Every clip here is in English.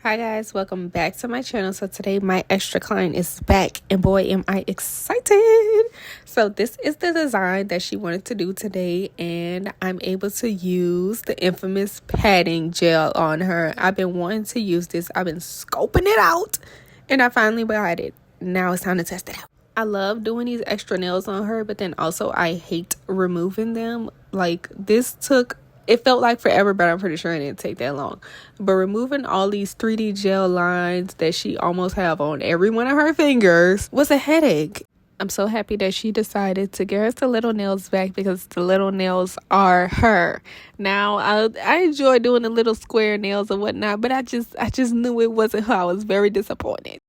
Hi guys, welcome back to my channel. So today my extra client is back and boy am I excited. So this is the design that she wanted to do today and I'm able to use the infamous padding gel on her. I've been wanting to use this. I've been scoping it out and I finally got it. Now it's time to test it out. I love doing these extra nails on her, but then also I hate removing them. Like it felt like forever, but I'm pretty sure it didn't take that long. But removing all these 3D gel lines that she almost have on every one of her fingers was a headache. I'm so happy that she decided to give us the little nails back because the little nails are her. Now, I enjoy doing the little square nails and whatnot, but I just knew it wasn't her. I was very disappointed.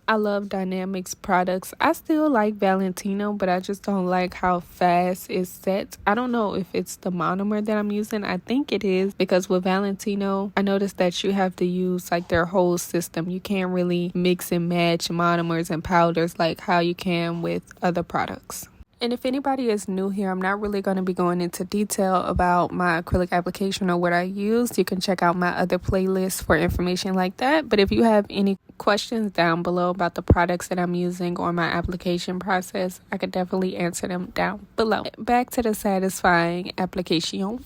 I love Dynamics products. I still like Valentino, but I just don't like how fast it sets. I don't know if it's the monomer that I'm using. I think it is because with Valentino, I noticed that you have to use like their whole system. You can't really mix and match monomers and powders like how you can with other products. And if anybody is new here, I'm not really going to be going into detail about my acrylic application or what I used. You can check out my other playlist for information like that. But if you have any questions down below about the products that I'm using or my application process, I could definitely answer them down below. Back to the satisfying application.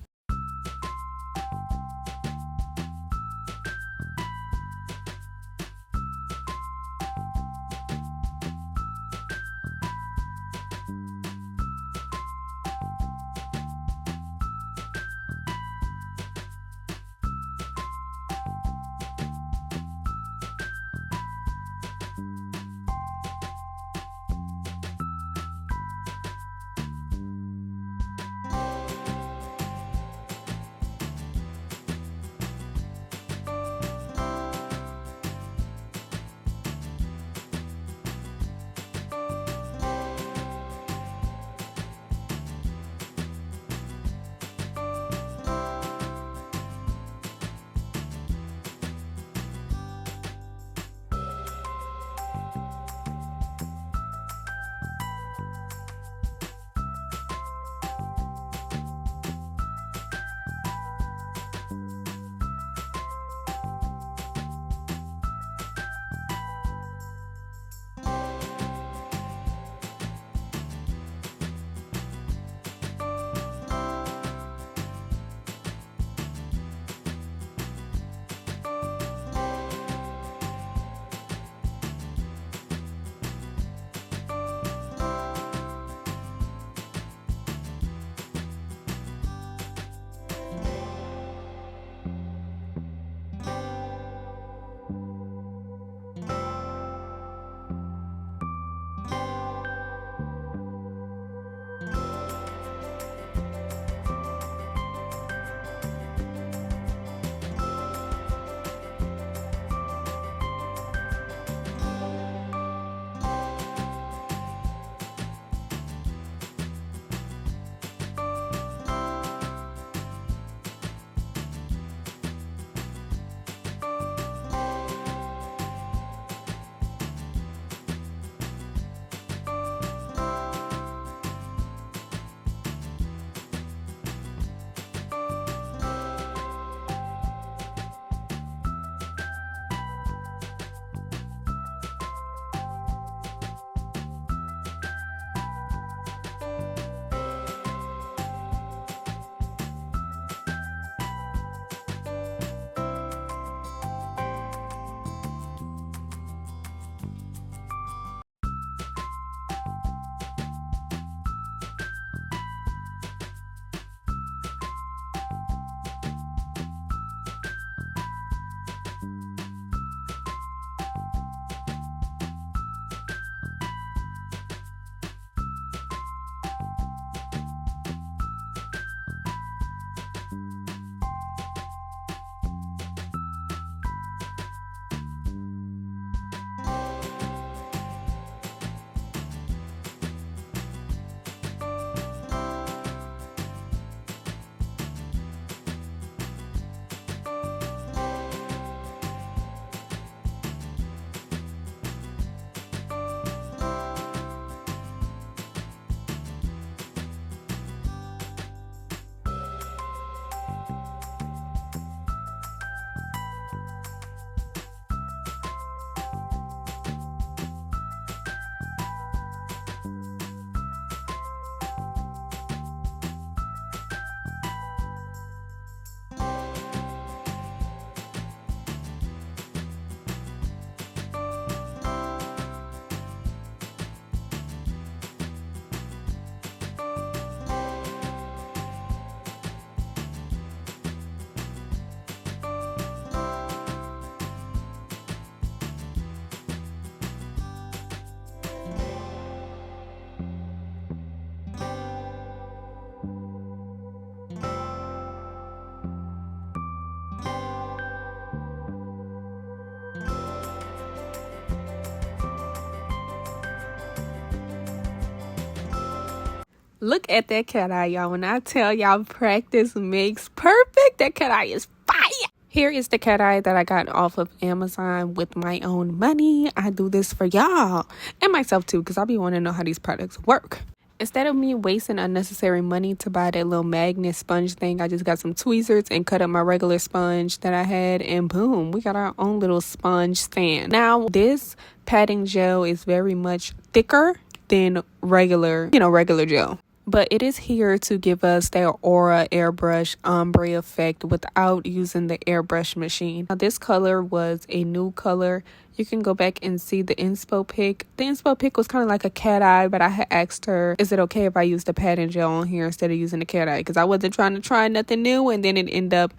Look at that cat eye, y'all. When I tell y'all practice makes perfect, that cat eye is fire. Here is the cat eye that I got off of Amazon with my own money. I do this for y'all and myself too, because I be wanting to know how these products work. Instead of me wasting unnecessary money to buy that little magnet sponge thing, I just got some tweezers and cut up my regular sponge that I had, and boom, we got our own little sponge stand. Now, this patting gel is very much thicker than regular gel. But it is here to give us that aura airbrush ombre effect without using the airbrush machine. Now, this color was a new color. You can go back and see the inspo pic. The inspo pic was kind of like a cat eye, but I had asked her, is it okay if I use the patting gel on here instead of using the cat eye? Because I wasn't trying to try nothing new, and then it ended up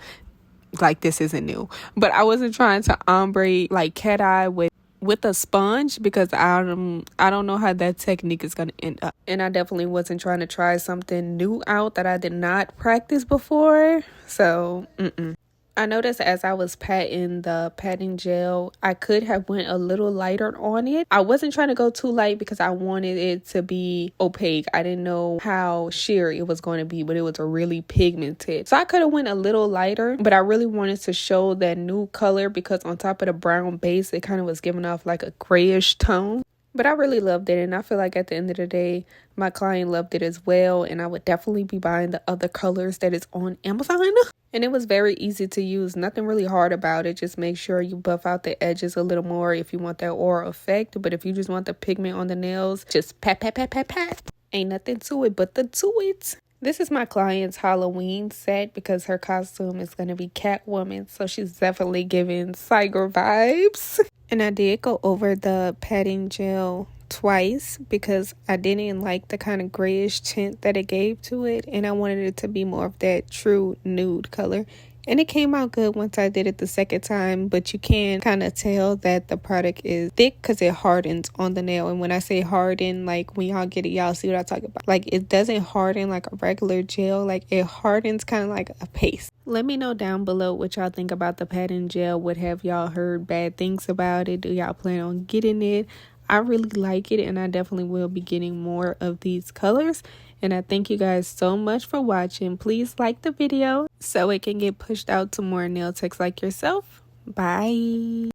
like this isn't new. But I wasn't trying to ombre like cat eye with a sponge, because I don't know how that technique is going to end up. And I definitely wasn't trying to try something new out that I did not practice before. So I noticed as I was patting the patting gel, I could have went a little lighter on it. I wasn't trying to go too light because I wanted it to be opaque. I didn't know how sheer it was going to be, but it was a really pigmented. So I could have went a little lighter, but I really wanted to show that new color because on top of the brown base, it kind of was giving off like a grayish tone. But I really loved it, and I feel like at the end of the day, my client loved it as well, and I would definitely be buying the other colors that is on Amazon. And it was very easy to use, nothing really hard about it. Just make sure you buff out the edges a little more if you want that aura effect. But if you just want the pigment on the nails, just pat, pat, pat, pat, pat. Ain't nothing to it but the to it. This is my client's Halloween set because her costume is going to be Catwoman. So she's definitely giving Cyger vibes. And I did go over the patting gel twice because I didn't like the kind of grayish tint that it gave to it. And I wanted it to be more of that true nude color. And it came out good once I did it the second time, but you can kind of tell that the product is thick because it hardens on the nail. And when I say harden, like when y'all get it, y'all see what I talk about. Like it doesn't harden like a regular gel, like it hardens kind of like a paste. Let me know down below what y'all think about the patting gel. What have y'all heard bad things about it? Do y'all plan on getting it? I really like it, and I definitely will be getting more of these colors. And I thank you guys so much for watching. Please like the video so it can get pushed out to more nail techs like yourself. Bye.